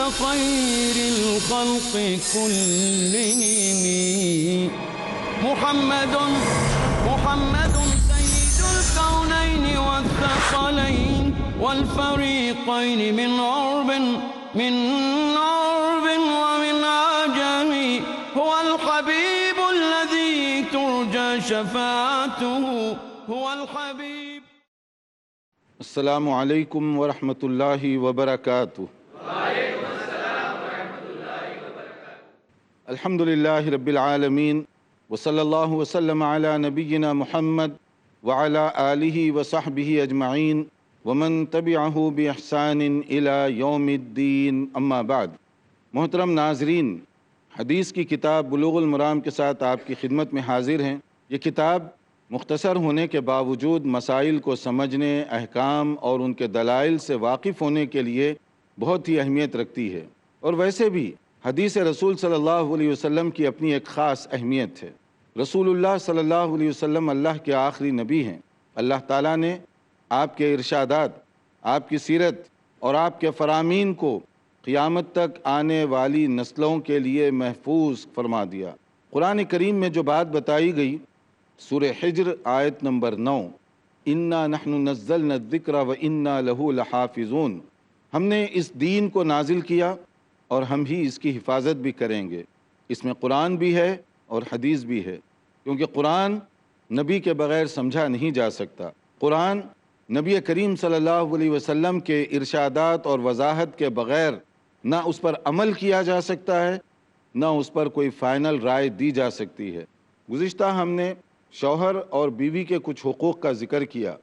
خير الخلق كلهم محمد سيد الكونين والثقلين والفريقين من عرب ومن عجم هو الحبيب الذي ترجى شفاعته هو الحبيب. السلام علیکم ورحمۃ اللہ وبرکاتہ. وعلیکم السلام ورحمۃ اللہ وبرکاتہ. الحمد للہ رب العالمین وصلی اللہ وسلم علی نبینا محمد وعلی آلہ وصحبہ اجمعین ومن تبعہ باحسان الی یوم الدین. اما بعد. محترم ناظرین، حدیث کی کتاب بلوغ المرام کے ساتھ آپ کی خدمت میں حاضر ہیں. یہ کتاب مختصر ہونے کے باوجود مسائل کو سمجھنے، احکام اور ان کے دلائل سے واقف ہونے کے لیے بہت ہی اہمیت رکھتی ہے. اور ویسے بھی حدیث رسول صلی اللہ علیہ وسلم کی اپنی ایک خاص اہمیت ہے. رسول اللہ صلی اللہ علیہ وسلم اللہ کے آخری نبی ہیں. اللہ تعالیٰ نے آپ کے ارشادات، آپ کی سیرت اور آپ کے فرامین کو قیامت تک آنے والی نسلوں کے لیے محفوظ فرما دیا. قرآن کریم میں جو بات بتائی گئی، سورہ حجر آیت نمبر 9، اِنَّا نَحْنُ نَزَّلْنَا الذِّكْرَ وَإِنَّا لَهُ لَحَافِظُونَ، ہم نے اس دین کو نازل کیا اور ہم ہی اس کی حفاظت بھی کریں گے. اس میں قرآن بھی ہے اور حدیث بھی ہے، کیونکہ قرآن نبی کے بغیر سمجھا نہیں جا سکتا. قرآن نبی کریم صلی اللہ علیہ وسلم کے ارشادات اور وضاحت کے بغیر نہ اس پر عمل کیا جا سکتا ہے، نہ اس پر کوئی فائنل رائے دی جا سکتی ہے. گزشتہ ہم نے شوہر اور بیوی کے کچھ حقوق کا ذکر کیا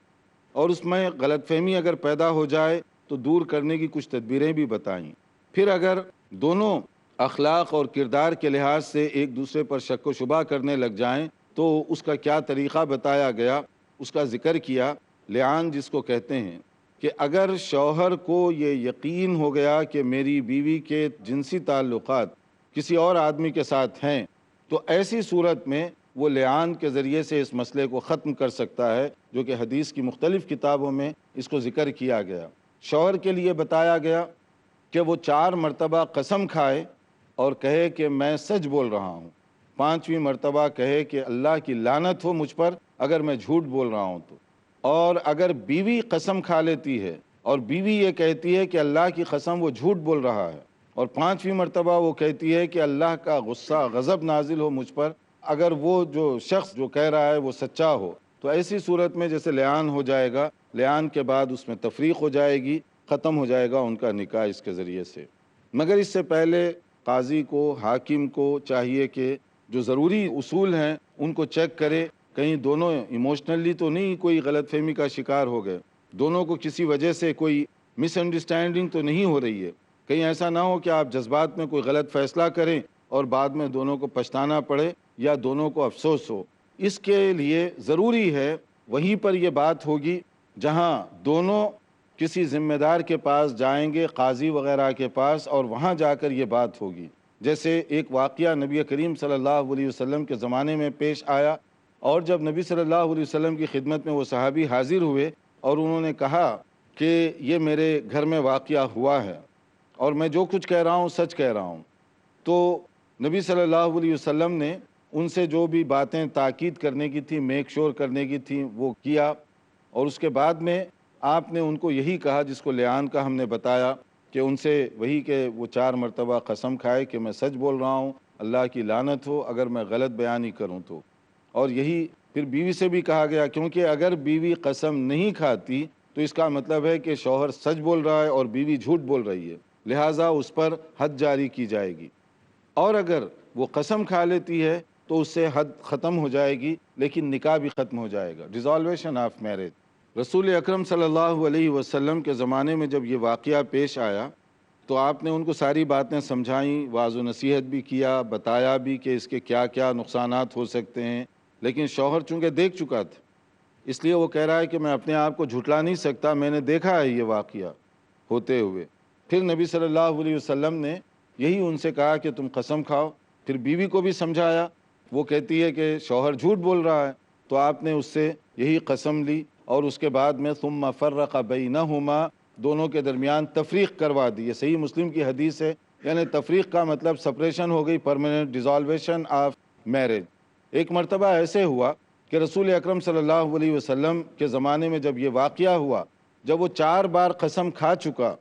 اور اس میں غلط فہمی اگر پیدا ہو جائے تو دور کرنے کی کچھ تدبیریں بھی بتائیں. پھر اگر دونوں اخلاق اور کردار کے لحاظ سے ایک دوسرے پر شک و شبہ کرنے لگ جائیں تو اس کا کیا طریقہ بتایا گیا، اس کا ذکر کیا. لعان جس کو کہتے ہیں، کہ اگر شوہر کو یہ یقین ہو گیا کہ میری بیوی کے جنسی تعلقات کسی اور آدمی کے ساتھ ہیں تو ایسی صورت میں وہ لعان کے ذریعے سے اس مسئلے کو ختم کر سکتا ہے، جو کہ حدیث کی مختلف کتابوں میں اس کو ذکر کیا گیا. شوہر کے لیے بتایا گیا کہ وہ 4 مرتبہ قسم کھائے اور کہے کہ میں سچ بول رہا ہوں. 5ویں مرتبہ کہے کہ اللہ کی لعنت ہو مجھ پر اگر میں جھوٹ بول رہا ہوں تو. اور اگر بیوی قسم کھا لیتی ہے اور بیوی یہ کہتی ہے کہ اللہ کی قسم وہ جھوٹ بول رہا ہے، اور 5ویں مرتبہ وہ کہتی ہے کہ اللہ کا غصہ غضب نازل ہو مجھ پر اگر وہ جو شخص جو کہہ رہا ہے وہ سچا ہو، تو ایسی صورت میں جیسے لعان ہو جائے گا. لعان کے بعد اس میں تفریق ہو جائے گی، ختم ہو جائے گا ان کا نکاح اس کے ذریعے سے. مگر اس سے پہلے قاضی کو، حاکم کو چاہیے کہ جو ضروری اصول ہیں ان کو چیک کرے، کہیں دونوں ایموشنلی تو نہیں کوئی غلط فہمی کا شکار ہو گئے، دونوں کو کسی وجہ سے کوئی مس انڈرسٹینڈنگ تو نہیں ہو رہی ہے. کہیں ایسا نہ ہو کہ آپ جذبات میں کوئی غلط فیصلہ کریں اور بعد میں دونوں کو پچھتانا پڑے یا دونوں کو افسوس ہو. اس کے لیے ضروری ہے وہیں پر یہ بات ہوگی جہاں دونوں کسی ذمہ دار کے پاس جائیں گے، قاضی وغیرہ کے پاس، اور وہاں جا کر یہ بات ہوگی. جیسے ایک واقعہ نبی کریم صلی اللہ علیہ وسلم کے زمانے میں پیش آیا، اور جب نبی صلی اللہ علیہ وسلم کی خدمت میں وہ صحابی حاضر ہوئے اور انہوں نے کہا کہ یہ میرے گھر میں واقعہ ہوا ہے اور میں جو کچھ کہہ رہا ہوں سچ کہہ رہا ہوں، تو نبی صلی اللہ علیہ وسلم نے ان سے جو بھی باتیں تاکید کرنے کی تھی، میک شور کرنے کی تھی، وہ کیا. اور اس کے بعد میں آپ نے ان کو یہی کہا جس کو لعان کا ہم نے بتایا، کہ ان سے وہی کہ وہ 4 مرتبہ قسم کھائے کہ میں سچ بول رہا ہوں، اللہ کی لعنت ہو اگر میں غلط بیانی کروں تو. اور یہی پھر بیوی سے بھی کہا گیا، کیونکہ اگر بیوی قسم نہیں کھاتی تو اس کا مطلب ہے کہ شوہر سچ بول رہا ہے اور بیوی جھوٹ بول رہی ہے، لہٰذا اس پر حد جاری کی جائے گی. اور اگر وہ قسم کھا لیتی ہے تو اس سے حد ختم ہو جائے گی، لیکن نکاح بھی ختم ہو جائے گا. ڈیزالویشن آف میرج. رسول اکرم صلی اللہ علیہ وسلم کے زمانے میں جب یہ واقعہ پیش آیا تو آپ نے ان کو ساری باتیں سمجھائیں، واعظ و نصیحت بھی کیا، بتایا بھی کہ اس کے کیا کیا نقصانات ہو سکتے ہیں. لیکن شوہر چونکہ دیکھ چکا تھا، اس لیے وہ کہہ رہا ہے کہ میں اپنے آپ کو جھٹلا نہیں سکتا، میں نے دیکھا ہے یہ واقعہ ہوتے ہوئے. پھر نبی صلی اللہ علیہ وسلم نے یہی ان سے کہا کہ تم قسم کھاؤ. پھر بیوی کو بھی سمجھایا، وہ کہتی ہے کہ شوہر جھوٹ بول رہا ہے، تو آپ نے اس سے یہی قسم لی. اور اس کے بعد میں ثم فرق بینہما دونوں کے درمیان تفریق کروا دی۔ یہ صحیح مسلم کی حدیث ہے، یعنی تفریق کا مطلب سپریشن ہو گئی، پرماننٹ ڈیزالویشن آف میرج۔ ایک مرتبہ ایسے ہوا کہ رسول اکرم صلی اللہ علیہ وسلم کے زمانے میں جب یہ واقعہ ہوا، جب وہ 4 بار قسم کھا چکا،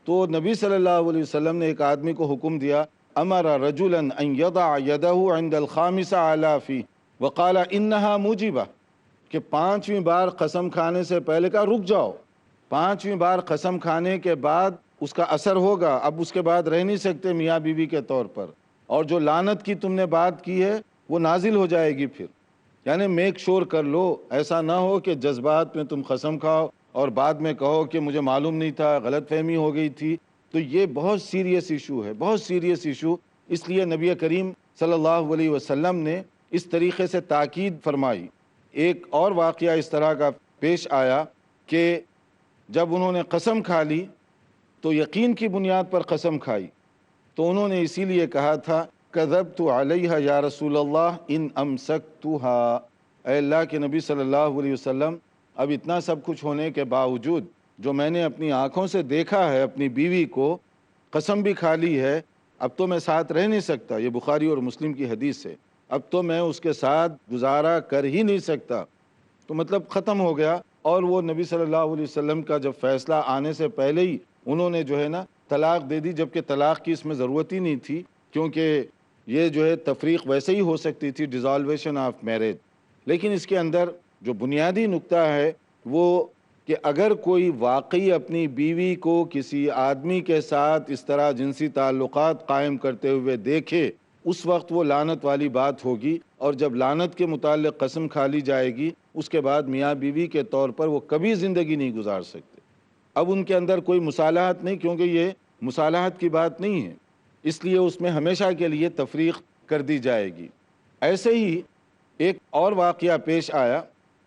تو نبی صلی اللہ علیہ وسلم نے ایک آدمی کو حکم دیا، امر رجلا ان یضع یدہ عند الخامسہ علی فیہ وقال انہا موجبہ، کہ 5ویں بار قسم کھانے سے پہلے کا رک جاؤ، 5ویں بار قسم کھانے کے بعد اس کا اثر ہوگا، اب اس کے بعد رہ نہیں سکتے میاں بیوی کے طور پر، اور جو لعنت کی تم نے بات کی ہے وہ نازل ہو جائے گی پھر۔ یعنی میک شور کر لو، ایسا نہ ہو کہ جذبات میں تم قسم کھاؤ اور بعد میں کہو کہ مجھے معلوم نہیں تھا، غلط فہمی ہو گئی تھی۔ تو یہ بہت سیریس ایشو ہے، بہت سیریس ایشو، اس لیے نبی کریم صلی اللہ علیہ وسلم نے اس طریقے سے تاکید فرمائی۔ ایک اور واقعہ اس طرح کا پیش آیا کہ جب انہوں نے قسم کھا لی تو یقین کی بنیاد پر قسم کھائی، تو انہوں نے اسی لیے کہا تھا کذبت علیہ یا رسول اللہ ان امسکتھا، اے اللہ کے نبی صلی اللہ علیہ وسلم، اب اتنا سب کچھ ہونے کے باوجود جو میں نے اپنی آنکھوں سے دیکھا ہے، اپنی بیوی کو قسم بھی کھا لی ہے، اب تو میں ساتھ رہ نہیں سکتا۔ یہ بخاری اور مسلم کی حدیث ہے، اب تو میں اس کے ساتھ گزارا کر ہی نہیں سکتا، تو مطلب ختم ہو گیا۔ اور وہ نبی صلی اللہ علیہ وسلم کا جب فیصلہ آنے سے پہلے ہی انہوں نے جو ہے نا طلاق دے دی، جبکہ طلاق کی اس میں ضرورت ہی نہیں تھی، کیونکہ یہ جو ہے تفریق ویسے ہی ہو سکتی تھی، ڈیزالویشن آف میرج۔ لیکن اس کے اندر جو بنیادی نقطہ ہے وہ کہ اگر کوئی واقعی اپنی بیوی کو کسی آدمی کے ساتھ اس طرح جنسی تعلقات قائم کرتے ہوئے دیکھے، اس وقت وہ لعنت والی بات ہوگی، اور جب لعنت کے متعلق قسم کھا لی جائے گی، اس کے بعد میاں بیوی کے طور پر وہ کبھی زندگی نہیں گزار سکتے۔ اب ان کے اندر کوئی مصالحت نہیں، کیونکہ یہ مصالحت کی بات نہیں ہے، اس لیے اس میں ہمیشہ کے لیے تفریق کر دی جائے گی۔ ایسے ہی ایک اور واقعہ پیش آیا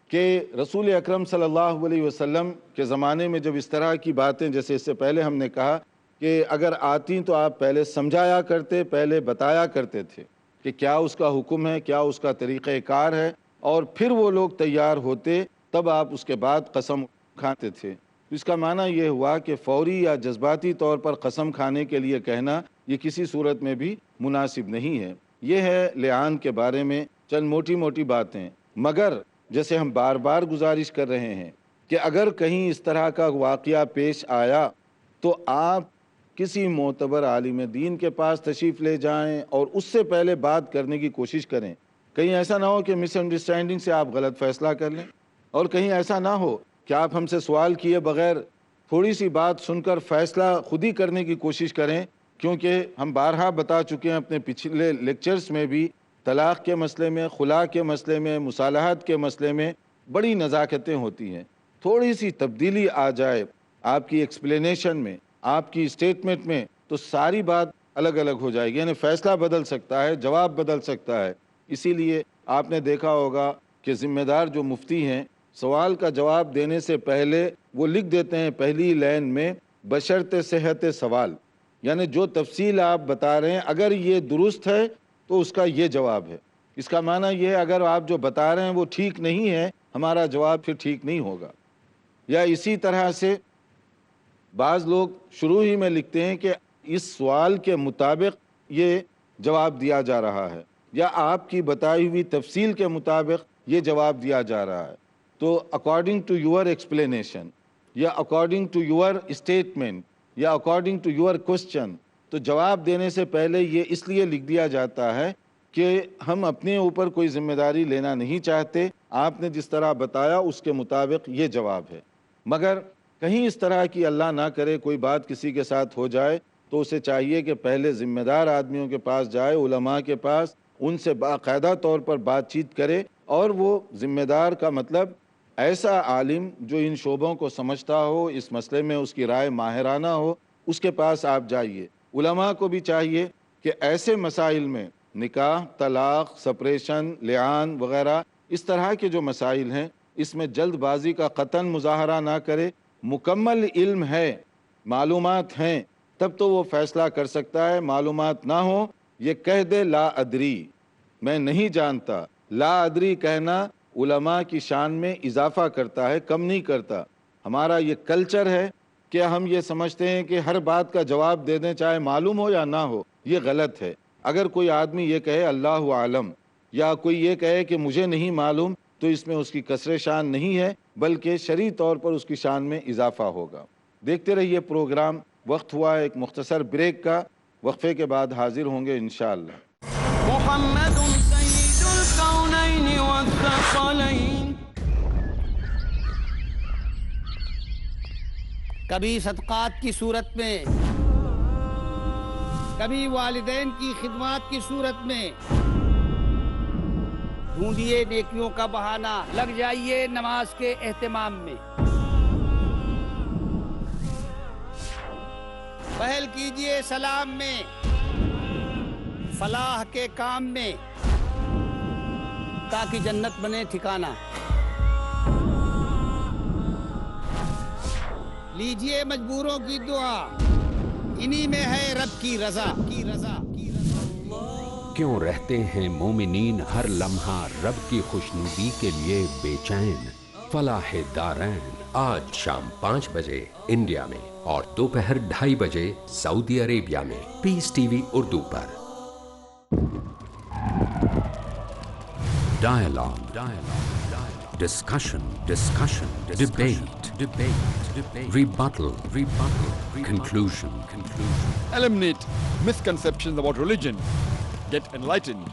کہ رسول اکرم صلی اللہ علیہ وسلم کے زمانے میں جب اس طرح کی باتیں، جیسے اس سے پہلے ہم نے کہا کہ اگر آتی تو آپ پہلے سمجھایا کرتے، پہلے بتایا کرتے تھے کہ کیا اس کا حکم ہے، کیا اس کا طریقہ کار ہے، اور پھر وہ لوگ تیار ہوتے، تب آپ اس کے بعد قسم کھاتے تھے۔ اس کا معنی یہ ہوا کہ فوری یا جذباتی طور پر قسم کھانے کے لیے کہنا یہ کسی صورت میں بھی مناسب نہیں ہے۔ یہ ہے لعان کے بارے میں چند موٹی موٹی باتیں، مگر جیسے ہم بار بار گزارش کر رہے ہیں کہ اگر کہیں اس طرح کا واقعہ پیش آیا تو آپ کسی معتبر عالم دین کے پاس تشریف لے جائیں اور اس سے پہلے بات کرنے کی کوشش کریں۔ کہیں ایسا نہ ہو کہ مس انڈرسٹینڈنگ سے آپ غلط فیصلہ کر لیں، اور کہیں ایسا نہ ہو کہ آپ ہم سے سوال کیے بغیر تھوڑی سی بات سن کر فیصلہ خود ہی کرنے کی کوشش کریں، کیونکہ ہم بارہا بتا چکے ہیں اپنے پچھلے لیکچرز میں بھی، طلاق کے مسئلے میں، خلا کے مسئلے میں، مصالحت کے مسئلے میں بڑی نزاکتیں ہوتی ہیں۔ تھوڑی سی تبدیلی آ جائے آپ کی ایکسپلینیشن میں، آپ کی اسٹیٹمنٹ میں، تو ساری بات الگ الگ ہو جائے گی، یعنی فیصلہ بدل سکتا ہے، جواب بدل سکتا ہے۔ اسی لیے آپ نے دیکھا ہوگا کہ ذمہ دار جو مفتی ہیں، سوال کا جواب دینے سے پہلے وہ لکھ دیتے ہیں پہلی لائن میں بشرط صحت سوال، یعنی جو تفصیل آپ بتا رہے ہیں اگر یہ درست ہے تو اس کا یہ جواب ہے۔ اس کا معنی یہ ہے اگر آپ جو بتا رہے ہیں وہ ٹھیک نہیں ہے، ہمارا جواب پھر ٹھیک نہیں ہوگا۔ یا اسی طرح سے بعض لوگ شروع ہی میں لکھتے ہیں کہ اس سوال کے مطابق یہ جواب دیا جا رہا ہے، یا آپ کی بتائی ہوئی تفصیل کے مطابق یہ جواب دیا جا رہا ہے۔ تو اکارڈنگ ٹو یور ایکسپلینیشن، یا اکارڈنگ ٹو یور اسٹیٹمنٹ، یا اکارڈنگ ٹو یور کوسچن، تو جواب دینے سے پہلے یہ اس لیے لکھ دیا جاتا ہے کہ ہم اپنے اوپر کوئی ذمہ داری لینا نہیں چاہتے، آپ نے جس طرح بتایا اس کے مطابق یہ جواب ہے۔ مگر کہیں اس طرح کی اللہ نہ کرے کوئی بات کسی کے ساتھ ہو جائے تو اسے چاہیے کہ پہلے ذمہ دار آدمیوں کے پاس جائے، علماء کے پاس، ان سے باقاعدہ طور پر بات چیت کرے، اور وہ ذمہ دار کا مطلب ایسا عالم جو ان شعبوں کو سمجھتا ہو، اس مسئلے میں اس کی رائے ماہرانہ ہو، اس کے پاس آپ جائیے۔ علماء کو بھی چاہیے کہ ایسے مسائل میں، نکاح، طلاق، سپریشن، لعان وغیرہ اس طرح کے جو مسائل ہیں، اس میں جلد بازی کا قطعاً مظاہرہ نہ کرے۔ مکمل علم ہے، معلومات ہیں، تب تو وہ فیصلہ کر سکتا ہے۔ معلومات نہ ہو، یہ کہہ دے لا ادری، میں نہیں جانتا۔ لا ادری کہنا علماء کی شان میں اضافہ کرتا ہے، کم نہیں کرتا۔ ہمارا یہ کلچر ہے کہ ہم یہ سمجھتے ہیں کہ ہر بات کا جواب دے دیں چاہے معلوم ہو یا نہ ہو، یہ غلط ہے۔ اگر کوئی آدمی یہ کہے اللہ عالم، یا کوئی یہ کہے کہ مجھے نہیں معلوم، تو اس میں اس کی کسر شان نہیں ہے بلکہ شرعی طور پر اس کی شان میں اضافہ ہوگا۔ دیکھتے رہیے پروگرام۔ وقت ہوا ہے ایک مختصر بریک کا، وقفے کے بعد حاضر ہوں گے انشاءاللہ۔ محمد سید الکونین والثقلین۔ کبھی صدقات کی صورت میں، کبھی والدین کی خدمات کی صورت میں، ڈھونڈیے نیکیوں کا بہانہ، لگ جائیے نماز کے اہتمام میں، پہل کیجئے سلام میں، فلاح کے کام میں، تاکہ جنت بنے ٹھکانہ۔ لیجئے مجبوروں کی دعا، انہی میں ہے رب کی رضا۔ کیوں رہتے ہیں مومنین ہر لمحہ رب کی خوشنودی کے لیے بے چین؟ فلاح دارین آج شام 5 بجے انڈیا میں اور دوپہر 2:30 بجے سعودی عربیہ میں، پیس ٹی وی اردو پر۔ Dialogue, discussion, debate, rebuttal, conclusion. Eliminate misconceptions about religion. Get enlightened.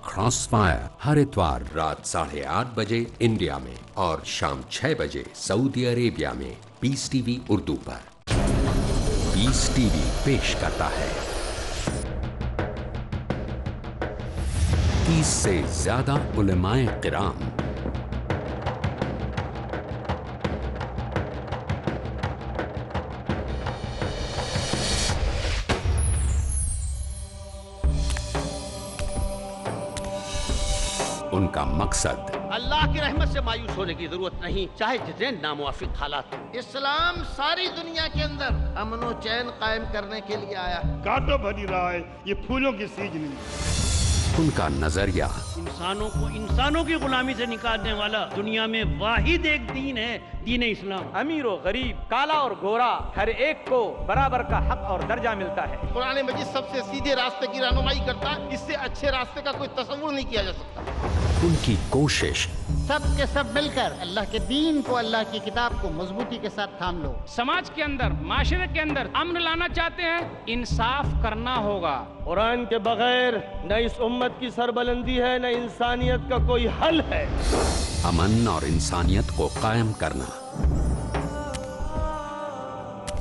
Cross Fire ہر اتوار رات 8:30 بجے انڈیا میں اور شام 6 بجے سعودی عربیہ میں، پیس ٹی وی اردو پر۔ پیس ٹی وی پیش کرتا ہے 30 سے زیادہ علماء کرام، ان کا مقصد اللہ کی رحمت سے مایوس ہونے کی ضرورت نہیں، چاہے جتنے ناموافق حالات ہوں۔ اسلام ساری دنیا کے اندر امن و چین قائم کرنے کے لیے آیا۔ کانٹوں بھری رہا ہے، یہ پھولوں کی سیج نہیں۔ ان کا نظریہ انسانوں کو انسانوں کی غلامی سے نکالنے والا دنیا میں واحد ایک دین ہے، دین اسلام۔ امیر و غریب، کالا اور گورا، ہر ایک کو برابر کا حق اور درجہ ملتا ہے۔ قرآن مجید سب سے سیدھے راستے کی رہنمائی کرتا ہے، اس سے اچھے راستے کا کوئی تصور نہیں کیا جا سکتا۔ ان کی کوشش سب کے سب مل کر اللہ کے دین کو، اللہ کی کتاب کو مضبوطی کے ساتھ تھام لو۔ سماج کے اندر، معاشرے کے اندر امن لانا چاہتے ہیں، انصاف کرنا ہوگا۔ قرآن کے بغیر نہ اس امت کی سربلندی ہے، نہ انسانیت کا کوئی حل ہے۔ امن اور انسانیت کو قائم کرنا۔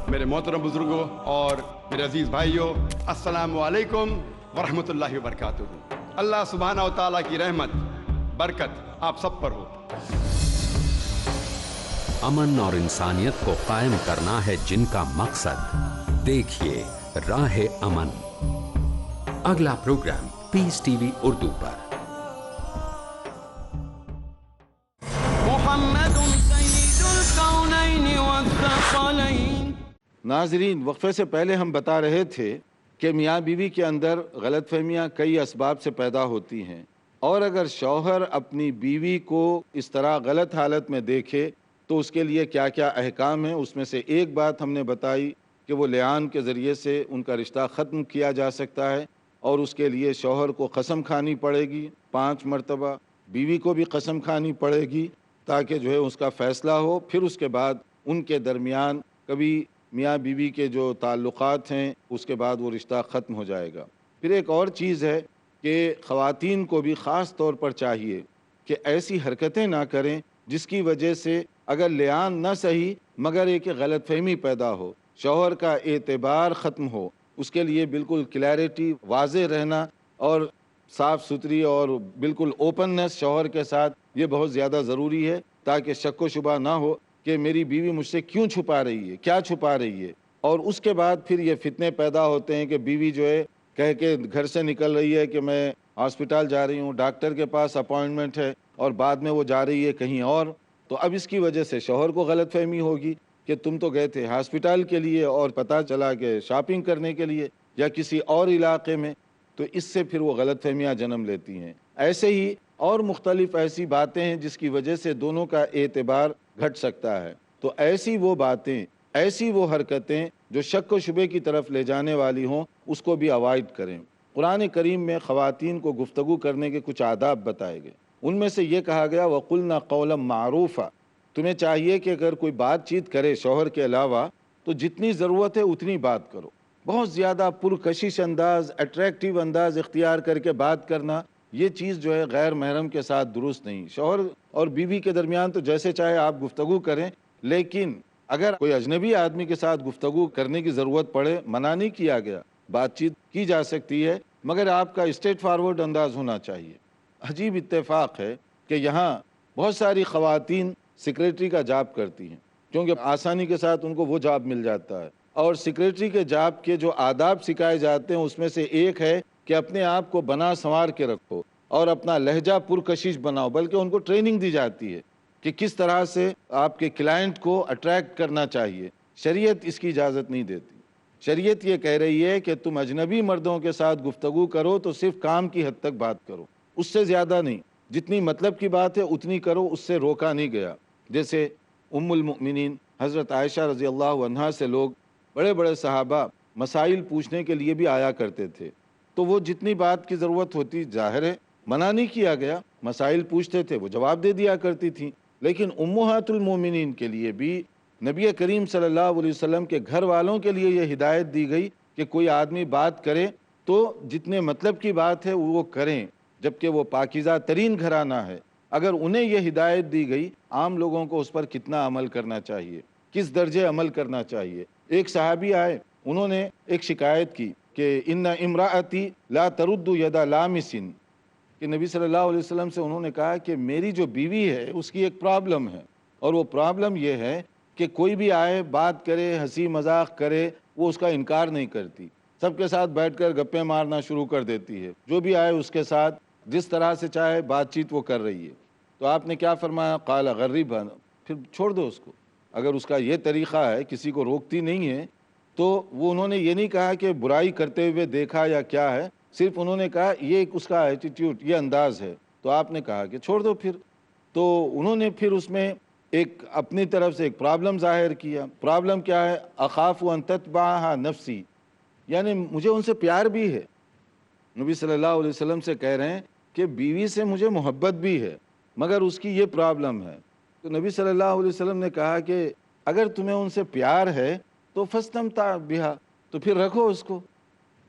میرے محترم بزرگوں اور میرے عزیز بھائیوں، السلام علیکم ورحمۃ اللہ وبرکاتہ۔ اللہ سبحانہ و تعالیٰ کی رحمت، برکت آپ سب پر ہو۔ امن اور انسانیت کو قائم کرنا ہے جن کا مقصد، دیکھیے راہ امن۔ اگلا پروگرام پیس ٹی وی اردو پر۔ محمد سید الکونین والثقلین۔ ناظرین، وقفے سے پہلے ہم بتا رہے تھے کہ میاں بیوی کے اندر غلط فہمیاں کئی اسباب سے پیدا ہوتی ہیں، اور اگر شوہر اپنی بیوی کو اس طرح غلط حالت میں دیکھے تو اس کے لیے کیا کیا احکام ہیں۔ اس میں سے ایک بات ہم نے بتائی کہ وہ لعان کے ذریعے سے ان کا رشتہ ختم کیا جا سکتا ہے، اور اس کے لیے شوہر کو قسم کھانی پڑے گی 5 مرتبہ، بیوی کو بھی قسم کھانی پڑے گی تاکہ جو ہے اس کا فیصلہ ہو۔ پھر اس کے بعد ان کے درمیان کبھی میاں بیوی کے جو تعلقات ہیں اس کے بعد وہ رشتہ ختم ہو جائے گا۔ پھر ایک اور چیز ہے کہ خواتین کو بھی خاص طور پر چاہیے کہ ایسی حرکتیں نہ کریں جس کی وجہ سے اگر لعان نہ صحیح مگر ایک غلط فہمی پیدا ہو، شوہر کا اعتبار ختم ہو۔ اس کے لیے بالکل کلیئرٹی، واضح رہنا اور صاف ستھری اور بالکل اوپننس شوہر کے ساتھ، یہ بہت زیادہ ضروری ہے تاکہ شک و شبہ نہ ہو کہ میری بیوی مجھ سے کیوں چھپا رہی ہے، کیا چھپا رہی ہے۔ اور اس کے بعد پھر یہ فتنے پیدا ہوتے ہیں کہ بیوی جو ہے کہہ کے گھر سے نکل رہی ہے کہ میں ہاسپٹل جا رہی ہوں، ڈاکٹر کے پاس اپوائنٹمنٹ ہے، اور بعد میں وہ جا رہی ہے کہیں اور۔ تو اب اس کی وجہ سے شوہر کو غلط فہمی ہوگی کہ تم تو گئے تھے ہاسپٹل کے لیے اور پتہ چلا کہ شاپنگ کرنے کے لیے یا کسی اور علاقے میں، تو اس سے پھر وہ غلط فہمیاں جنم لیتی ہیں۔ ایسے ہی اور مختلف ایسی باتیں ہیں جس کی وجہ سے دونوں کا اعتبار گھٹ سکتا ہے۔ تو ایسی وہ باتیں ایسی وہ حرکتیں جو شک و شبے کی طرف لے جانے والی ہوں اس کو بھی اوائڈ کریں۔ قرآن کریم میں خواتین کو گفتگو کرنے کے کچھ آداب بتائے گئے، ان میں سے یہ کہا گیا وَقُلْنَا قَوْلًا مَعْرُوفًا، تمہیں چاہیے کہ اگر کوئی بات چیت کرے شوہر کے علاوہ تو جتنی ضرورت ہے اتنی بات کرو۔ بہت زیادہ پرکشش انداز، اٹریکٹیو انداز اختیار کر کے بات کرنا، یہ چیز جو ہے غیر محرم کے ساتھ درست نہیں۔ شوہر اور بیوی کے درمیان تو جیسے چاہے آپ گفتگو کریں، لیکن اگر کوئی اجنبی آدمی کے ساتھ گفتگو کرنے کی ضرورت پڑے، منع نہیں کیا گیا، بات چیت کی جا سکتی ہے، مگر آپ کا اسٹریٹ فارورڈ انداز ہونا چاہیے۔ عجیب اتفاق ہے کہ یہاں بہت ساری خواتین سیکریٹری کا جاب کرتی ہیں، کیونکہ آسانی کے ساتھ ان کو وہ جاب مل جاتا ہے، اور سیکریٹری کے جاب کے جو آداب سکھائے جاتے ہیں اس میں سے ایک ہے کہ اپنے آپ کو بنا سنوار کے رکھو اور اپنا لہجہ پرکشش بناؤ، بلکہ ان کو ٹریننگ دی جاتی ہے کہ کس طرح سے آپ کے کلائنٹ کو اٹریکٹ کرنا چاہیے۔ شریعت اس کی اجازت نہیں دیتی۔ شریعت یہ کہہ رہی ہے کہ تم اجنبی مردوں کے ساتھ گفتگو کرو تو صرف کام کی حد تک بات کرو، اس سے زیادہ نہیں، جتنی مطلب کی بات ہے اتنی کرو، اس سے روکا نہیں گیا۔ جیسے ام المؤمنین حضرت عائشہ رضی اللہ عنہا سے لوگ، بڑے بڑے صحابہ مسائل پوچھنے کے لیے بھی آیا کرتے تھے، تو وہ جتنی بات کی ضرورت ہوتی، ظاہر ہے منع نہیں کیا گیا، مسائل پوچھتے تھے، وہ جواب دے دیا کرتی تھیں، لیکن امہات المومنین کے لیے بھی نبی کریم صلی اللہ علیہ وسلم کے گھر والوں کے لیے یہ ہدایت دی گئی کہ کوئی آدمی بات کرے تو جتنے مطلب کی بات ہے وہ کریں، جبکہ وہ پاکیزہ ترین گھرانہ ہے۔ اگر انہیں یہ ہدایت دی گئی، عام لوگوں کو اس پر کتنا عمل کرنا چاہیے، کس درجے عمل کرنا چاہیے۔ ایک صحابی آئے، انہوں نے ایک شکایت کی کہ ان امراتی لا ترد ید لامس، کہ نبی صلی اللہ علیہ وسلم سے انہوں نے کہا کہ میری جو بیوی ہے اس کی ایک پرابلم ہے، اور وہ پرابلم یہ ہے کہ کوئی بھی آئے بات کرے، ہنسی مذاق کرے، وہ اس کا انکار نہیں کرتی، سب کے ساتھ بیٹھ کر گپیں مارنا شروع کر دیتی ہے، جو بھی آئے اس کے ساتھ جس طرح سے چاہے بات چیت وہ کر رہی ہے۔ تو آپ نے کیا فرمایا؟ قال غربا، پھر چھوڑ دو اس کو۔ اگر اس کا یہ طریقہ ہے، کسی کو روکتی نہیں ہے، تو وہ انہوں نے یہ نہیں کہا کہ برائی کرتے ہوئے دیکھا یا کیا ہے، صرف انہوں نے کہا یہ ایک اس کا ایٹیٹیوڈ، یہ انداز ہے، تو آپ نے کہا کہ چھوڑ دو پھر۔ تو انہوں نے پھر اس میں ایک اپنی طرف سے ایک پرابلم ظاہر کیا۔ پرابلم کیا ہے؟ اخاف ان تتبعها نفسی، یعنی مجھے ان سے پیار بھی ہے۔ نبی صلی اللہ علیہ وسلم سے کہہ رہے ہیں کہ بیوی سے مجھے محبت بھی ہے، مگر اس کی یہ پرابلم ہے۔ تو نبی صلی اللہ علیہ وسلم نے کہا کہ اگر تمہیں ان سے پیار ہے تو فاستمتع بہا، تو پھر رکھو اس کو۔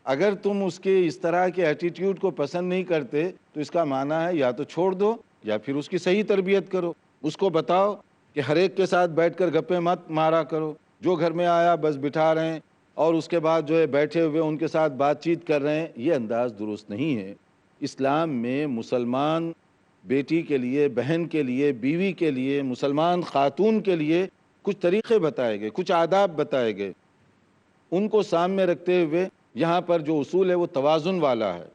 اگر تم اس کے اس طرح کے ایٹیٹیوڈ کو پسند نہیں کرتے تو اس کا معنی ہے یا تو چھوڑ دو یا پھر اس کی صحیح تربیت کرو، اس کو بتاؤ کہ ہر ایک کے ساتھ بیٹھ کر گپیں مت مارا کرو، جو گھر میں آیا بس بٹھا رہے ہیں اور اس کے بعد جو ہے بیٹھے ہوئے ان کے ساتھ بات چیت کر رہے ہیں، یہ انداز درست نہیں ہے۔ اسلام میں مسلمان بیٹی کے لیے، بہن کے لیے، بیوی کے لیے، مسلمان خاتون کے لیے کچھ طریقے بتائے گئے، کچھ آداب بتائے گئے، ان کو سامنے رکھتے ہوئے یہاں پر جو اصول ہے وہ توازن والا ہے۔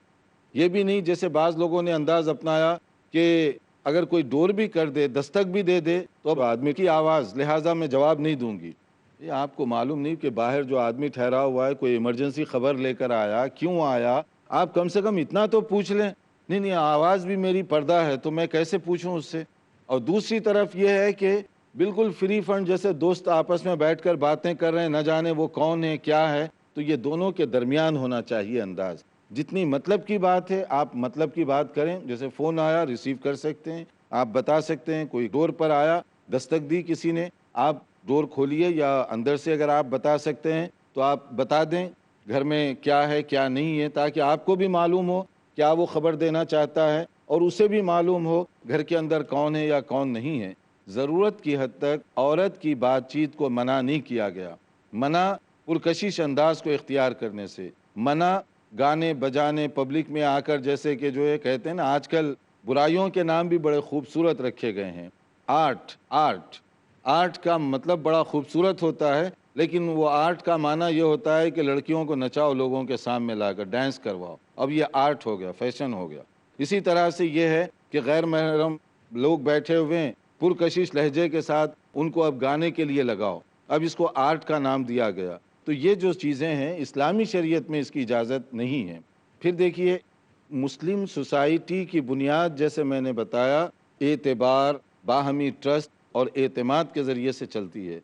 یہ بھی نہیں جیسے بعض لوگوں نے انداز اپنایا کہ اگر کوئی ڈور بھی کر دے، دستک بھی دے دے تو اب آدمی کی آواز، لہٰذا میں جواب نہیں دوں گی۔ یہ آپ کو معلوم نہیں کہ باہر جو آدمی ٹھہرا ہوا ہے، کوئی ایمرجنسی خبر لے کر آیا، کیوں آیا، آپ کم سے کم اتنا تو پوچھ لیں۔ نہیں آواز بھی میری پردہ ہے تو میں کیسے پوچھوں اس سے۔ اور دوسری طرف یہ ہے کہ بالکل فری فنڈ جیسے دوست آپس میں بیٹھ کر باتیں کر رہے ہیں، نہ جانے وہ کون ہے کیا ہے، تو یہ دونوں کے درمیان ہونا چاہیے انداز۔ جتنی مطلب کی بات ہے آپ مطلب کی بات کریں، جیسے فون آیا ریسیو کر سکتے ہیں، آپ بتا سکتے ہیں، کوئی ڈور پر آیا دستک دی کسی نے، آپ ڈور کھولیے، یا اندر سے اگر آپ بتا سکتے ہیں تو آپ بتا دیں گھر میں کیا ہے کیا نہیں ہے، تاکہ آپ کو بھی معلوم ہو کیا وہ خبر دینا چاہتا ہے اور اسے بھی معلوم ہو گھر کے اندر کون ہے یا کون نہیں ہے۔ ضرورت کی حد تک عورت کی بات چیت کو منع نہیں کیا گیا، منع پرکشش انداز کو اختیار کرنے سے، منع گانے بجانے پبلک میں آ کر، جیسے کہ جو ہے کہتے ہیں نا آج کل برائیوں کے نام بھی بڑے خوبصورت رکھے گئے ہیں۔ آرٹ کا مطلب بڑا خوبصورت ہوتا ہے، لیکن وہ آرٹ کا معنی یہ ہوتا ہے کہ لڑکیوں کو نچاؤ، لوگوں کے سامنے لا کر ڈانس کرواؤ، اب یہ آرٹ ہو گیا، فیشن ہو گیا۔ اسی طرح سے یہ ہے کہ غیر محرم لوگ بیٹھے ہوئے ہیں، پرکشش لہجے کے ساتھ ان کو اب گانے کے لیے لگاؤ، اب اس کو آرٹ کا نام دیا گیا۔ تو یہ جو چیزیں ہیں اسلامی شریعت میں اس کی اجازت نہیں ہے۔ پھر دیکھیے مسلم سوسائٹی کی بنیاد جیسے میں نے بتایا اعتبار، باہمی ٹرسٹ اور اعتماد کے ذریعے سے چلتی ہے،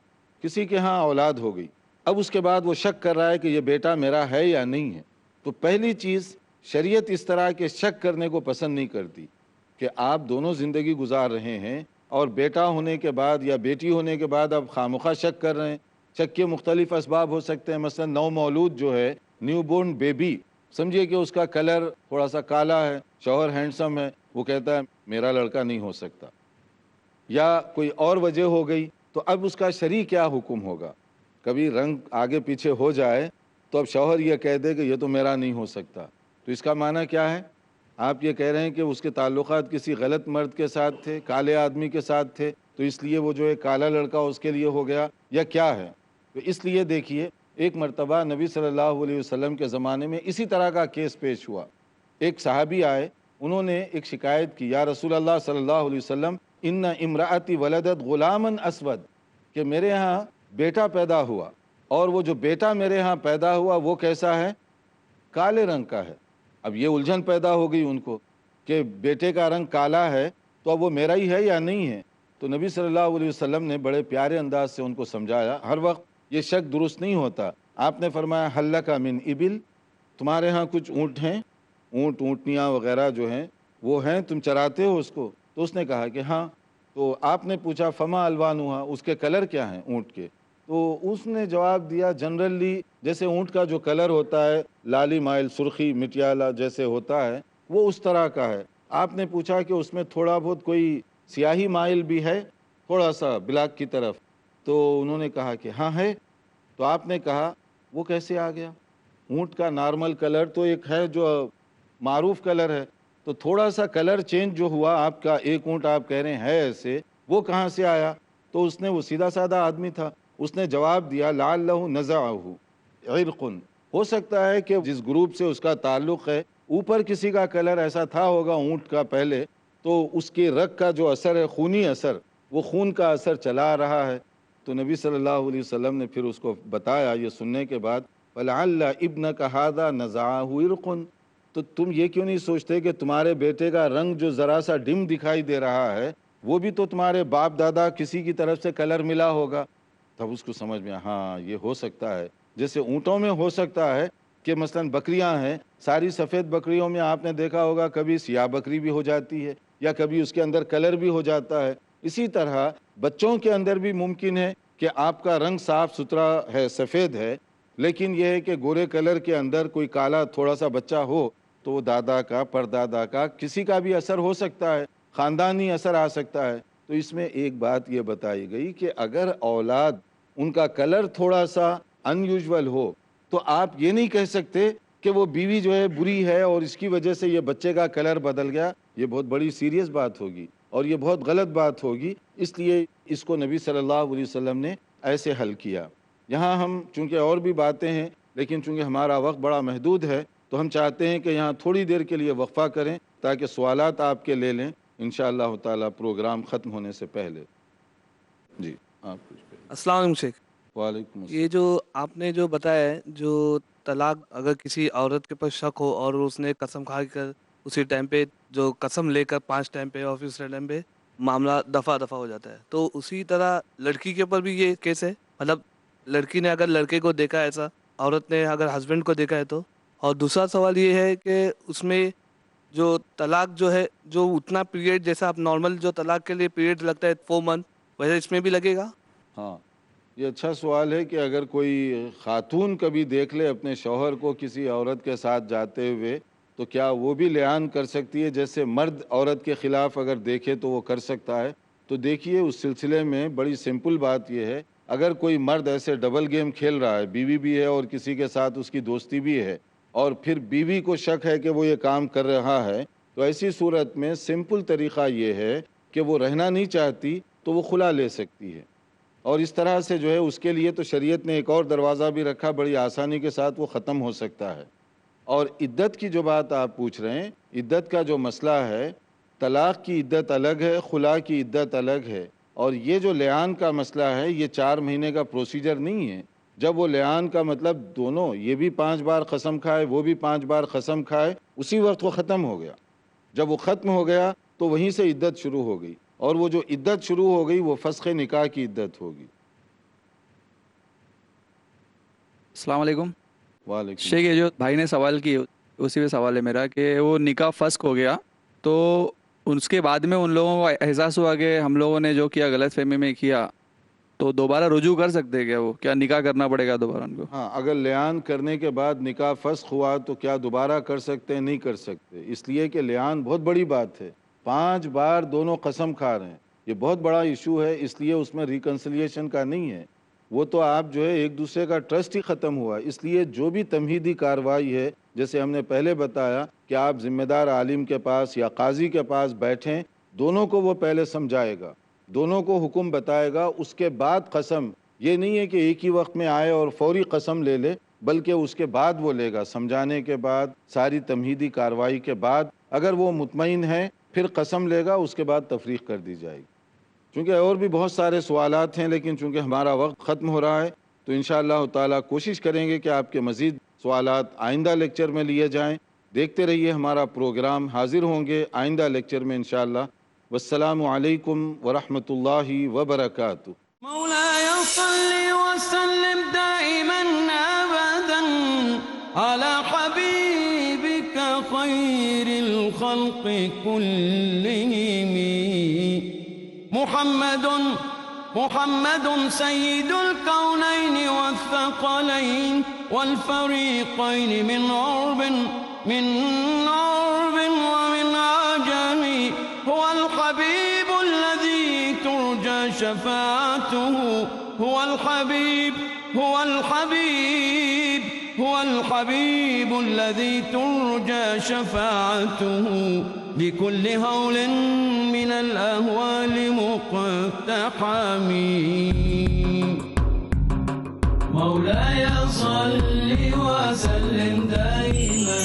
کسی کے ہاں اولاد ہو گئی، اب اس کے بعد وہ شک کر رہا ہے کہ یہ بیٹا میرا ہے یا نہیں ہے، تو پہلی چیز شریعت اس طرح کے شک کرنے کو پسند نہیں کرتی کہ آپ دونوں زندگی گزار رہے ہیں اور بیٹا ہونے کے بعد یا بیٹی ہونے کے بعد آپ خامخواہ شک کر رہے ہیں۔ شک کے مختلف اسباب ہو سکتے ہیں، مثلا نو مولود جو ہے، نیو بورن بیبی، سمجھیے کہ اس کا کلر تھوڑا سا کالا ہے، شوہر ہینڈسم ہے، وہ کہتا ہے میرا لڑکا نہیں ہو سکتا، یا کوئی اور وجہ ہو گئی، تو اب اس کا شرعی کیا حکم ہوگا؟ کبھی رنگ آگے پیچھے ہو جائے تو اب شوہر یہ کہہ دے کہ یہ تو میرا نہیں ہو سکتا، تو اس کا معنی کیا ہے؟ آپ یہ کہہ رہے ہیں کہ اس کے تعلقات کسی غلط مرد کے ساتھ تھے، کالے آدمی کے ساتھ تھے، تو اس لیے وہ جو ہے کالا لڑکا اس کے لیے ہو گیا، یا کیا ہے؟ تو اس لیے دیکھیے، ایک مرتبہ نبی صلی اللہ علیہ وسلم کے زمانے میں اسی طرح کا کیس پیش ہوا۔ ایک صحابی آئے، انہوں نے ایک شکایت کی، یا رسول اللہ صلی اللہ علیہ وسلم ان امراتی ولدت غلاما اسود، کہ میرے ہاں بیٹا پیدا ہوا، اور وہ جو بیٹا میرے ہاں پیدا ہوا وہ کیسا ہے؟ کالے رنگ کا ہے۔ اب یہ الجھن پیدا ہو گئی ان کو کہ بیٹے کا رنگ کالا ہے تو اب وہ میرا ہی ہے یا نہیں ہے؟ تو نبی صلی اللہ علیہ وسلم نے بڑے پیارے انداز سے ان کو سمجھایا۔ ہر وقت یہ شک درست نہیں ہوتا۔ آپ نے فرمایا حل لک من ابل، تمہارے ہاں کچھ اونٹ ہیں، اونٹ اونٹنیاں وغیرہ جو ہیں وہ ہیں، تم چراتے ہو اس کو؟ تو اس نے کہا کہ ہاں۔ تو آپ نے پوچھا فما الوانھا، اس کے کلر کیا ہیں اونٹ کے؟ تو اس نے جواب دیا جنرلی جیسے اونٹ کا جو کلر ہوتا ہے لالی مائل سرخی مٹیالہ جیسے ہوتا ہے وہ اس طرح کا ہے۔ آپ نے پوچھا کہ اس میں تھوڑا بہت کوئی سیاہی مائل بھی ہے، تھوڑا سا بلیک کی طرف؟ تو انہوں نے کہا کہ ہاں ہے۔ تو آپ نے کہا وہ کیسے آ گیا؟ اونٹ کا نارمل کلر تو ایک ہے جو معروف کلر ہے، تو تھوڑا سا کلر چینج جو ہوا آپ کا، ایک اونٹ آپ کہہ رہے ہیں ہے ایسے، وہ کہاں سے آیا؟ تو اس نے، وہ سیدھا سادہ آدمی تھا، اس نے جواب دیا لعلہ نزعہ عرق، ہو سکتا ہے کہ جس گروپ سے اس کا تعلق ہے اوپر کسی کا کلر ایسا تھا ہوگا اونٹ کا پہلے، تو اس کے رگ کا جو اثر ہے خونی اثر، وہ خون کا اثر چلا رہا ہے۔ تو نبی صلی اللہ علیہ وسلم نے پھر اس کو بتایا یہ سننے کے بعد فلعل ابنک ھذا نزعہ عرق، تو تم یہ کیوں نہیں سوچتے کہ تمہارے بیٹے کا رنگ جو ذرا سا ڈم دکھائی دے رہا ہے وہ بھی تو تمہارے باپ دادا کسی کی طرف سے کلر ملا ہوگا؟ تب اس کو سمجھ میں ہاں یہ ہو سکتا ہے، جیسے اونٹوں میں ہو سکتا ہے کہ مثلا بکریاں ہیں، ساری سفید بکریوں میں آپ نے دیکھا ہوگا کبھی سیاہ بکری بھی ہو جاتی ہے یا کبھی اس کے اندر کلر بھی ہو جاتا ہے، اسی طرح بچوں کے اندر بھی ممکن ہے کہ آپ کا رنگ صاف ستھرا ہے، سفید ہے، لیکن یہ ہے کہ گورے کلر کے اندر کوئی کالا تھوڑا سا بچہ ہو تو وہ دادا کا، پردادا کا، کسی کا بھی اثر ہو سکتا ہے، خاندانی اثر آ سکتا ہے۔ تو اس میں ایک بات یہ بتائی گئی کہ اگر اولاد ان کا کلر تھوڑا سا ان یوزول ہو تو آپ یہ نہیں کہہ سکتے کہ وہ بیوی جو ہے بری ہے اور اس کی وجہ سے یہ بچے کا کلر بدل گیا، یہ بہت بڑی سیریس بات ہوگی اور یہ بہت غلط بات ہوگی، اس لیے اس کو نبی صلی اللہ علیہ وسلم نے ایسے حل کیا۔ یہاں ہم چونکہ اور بھی باتیں ہیں لیکن چونکہ ہمارا وقت بڑا محدود ہے تو ہم چاہتے ہیں کہ یہاں تھوڑی دیر کے لیے وقفہ کریں تاکہ سوالات آپ کے لے لیں انشاءاللہ تعالی پروگرام ختم ہونے سے پہلے۔ جی آپ کچھ کہیں۔ السلام علیکم شیخ۔ وعلیکم السلام۔ یہ جو آپ نے جو بتایا ہے، جو طلاق اگر کسی عورت کے پاس شک ہو اور اس نے قسم کھا کر اسی ٹائم پہ جو قسم لے کر 5 ٹائم پہ اور پھر ٹائم پہ معاملہ دفعہ ہو جاتا ہے، تو اسی طرح لڑکی کے اوپر بھی یہ کیس ہے؟ مطلب لڑکی نے اگر لڑکے کو دیکھا ایسا، عورت نے اگر ہسبینڈ کو دیکھا ہے تو؟ اور دوسرا سوال یہ ہے کہ اس میں جو طلاق جو ہے، جو اتنا پیریڈ جیسا آپ نارمل جو طلاق کے لیے پیریڈ لگتا ہے 4 منتھ، ویسے اس میں بھی لگے گا؟ ہاں، یہ اچھا سوال ہے کہ اگر کوئی خاتون کبھی دیکھ لے اپنے شوہر کو کسی عورت کے ساتھ جاتے ہوئے تو کیا وہ بھی لعان کر سکتی ہے جیسے مرد عورت کے خلاف اگر دیکھے تو وہ کر سکتا ہے؟ تو دیکھیے اس سلسلے میں بڑی سمپل بات یہ ہے، اگر کوئی مرد ایسے ڈبل گیم کھیل رہا ہے، بیوی بھی ہے اور کسی کے ساتھ اس کی دوستی بھی ہے، اور پھر بیوی کو شک ہے کہ وہ یہ کام کر رہا ہے، تو ایسی صورت میں سمپل طریقہ یہ ہے کہ وہ رہنا نہیں چاہتی تو وہ خلا لے سکتی ہے، اور اس طرح سے جو ہے اس کے لیے تو شریعت نے ایک اور دروازہ بھی رکھا، بڑی آسانی کے ساتھ وہ ختم ہو سکتا ہے۔ اور عدت کی جو بات آپ پوچھ رہے ہیں، عدت کا جو مسئلہ ہے، طلاق کی عدت الگ ہے، خلا کی عدت الگ ہے، اور یہ جو لعان کا مسئلہ ہے یہ 4 مہینے کا پروسیجر نہیں ہے۔ جب وہ لعان کا مطلب دونوں، یہ بھی 5 بار قسم کھائے وہ بھی 5 بار قسم کھائے، اسی وقت وہ ختم ہو گیا۔ جب وہ ختم ہو گیا تو وہیں سے عدت شروع ہو گئی، اور وہ جو عدت شروع ہو گئی وہ فسخ نکاح کی عدت ہوگی۔ السلام علیکم. وعلیکم. شیخ یہ جو بھائی نے سوال کی اسی پہ سوال ہے میرا کہ وہ نکاح فسخ ہو گیا تو اس کے بعد میں ان لوگوں کو احساس ہوا کہ ہم لوگوں نے جو کیا غلط فہمی میں کیا تو دوبارہ رجوع کر سکتے ہیں کیا؟ وہ کیا نکاح کرنا پڑے گا دوبارہ ان کو؟ ہاں، اگر لعان کرنے کے بعد نکاح فسخ ہوا تو کیا دوبارہ کر سکتے ہیں؟ نہیں کر سکتے، اس لیے کہ لعان بہت بڑی بات ہے. 5 بار دونوں قسم کھا رہے ہیں، یہ بہت بڑا ایشو ہے، اس لیے اس میں ریکنسلیشن کا نہیں ہے. وہ تو آپ جو ہے ایک دوسرے کا ٹرسٹ ہی ختم ہوا. اس لیے جو بھی تمہیدی کارروائی ہے، جیسے ہم نے پہلے بتایا کہ آپ ذمہ دار عالم کے پاس یا قاضی کے پاس بیٹھیں، دونوں کو وہ پہلے سمجھائے گا، دونوں کو حکم بتائے گا، اس کے بعد قسم. یہ نہیں ہے کہ ایک ہی وقت میں آئے اور فوری قسم لے لے، بلکہ اس کے بعد وہ لے گا، سمجھانے کے بعد، ساری تمہیدی کارروائی کے بعد. اگر وہ مطمئن ہے پھر قسم لے گا، اس کے بعد تفریق کر دی جائے گی. چونکہ اور بھی بہت سارے سوالات ہیں، لیکن چونکہ ہمارا وقت ختم ہو رہا ہے تو انشاءاللہ تعالیٰ کوشش کریں گے کہ آپ کے مزید سوالات آئندہ لیکچر میں لیے جائیں. دیکھتے رہیے ہمارا پروگرام، حاضر ہوں گے آئندہ لیکچر میں انشاءاللہ. والسلام علیکم ورحمۃ اللہ وبرکاتہ. مولاي صل وسلم دائما ابدا على حبيبك خير الخلق كلهم محمد سيد الكونين والثقلين والفريقين من عرب ومن عجم. هو الحبيب الذي ترجى شفاعته، هو الحبيب الذي ترجى شفاعته بكل هول من الأهوال مقتحم. مولاي صل وسلم دائما